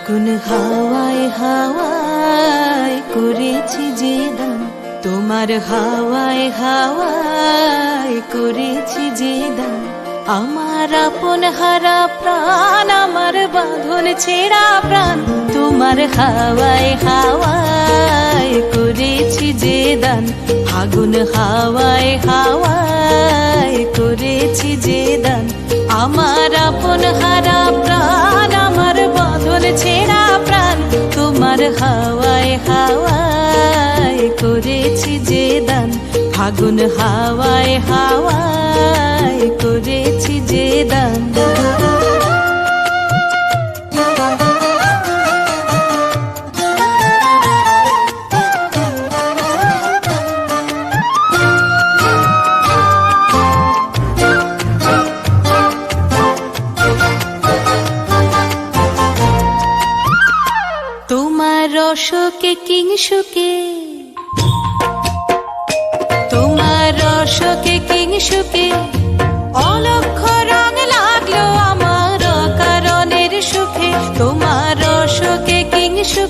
আগুন হাওয়ায় হাওয়ায় করেছি যে দান, তোমার হাওয়ায় হাওয়ায় করেছি যে দান। আমার আপন হারা প্রাণ, আমার বাঁধন ছেঁড়া প্রাণ, তোমার হাওয়ায় হাওয়ায় করেছি যে দান। আগুন হাওয়ায় হাওয়ায় করেছি যে দান। আমার আপন হারা প্রাণ, আমার বাঁধন ছেঁড়া প্রাণ, তোমার হাওয়ায় হাওয়ায় করেছি যে দান। আগুন হাওয়ায় হাওয়ায় করেছি যে দান। তোমার রসকে কিংসুকে, তোমার রসকে কিংসুকে অলক্ষ রং লাগলো আমার কারণের সুখে। তোমার রসকে কিংসুকে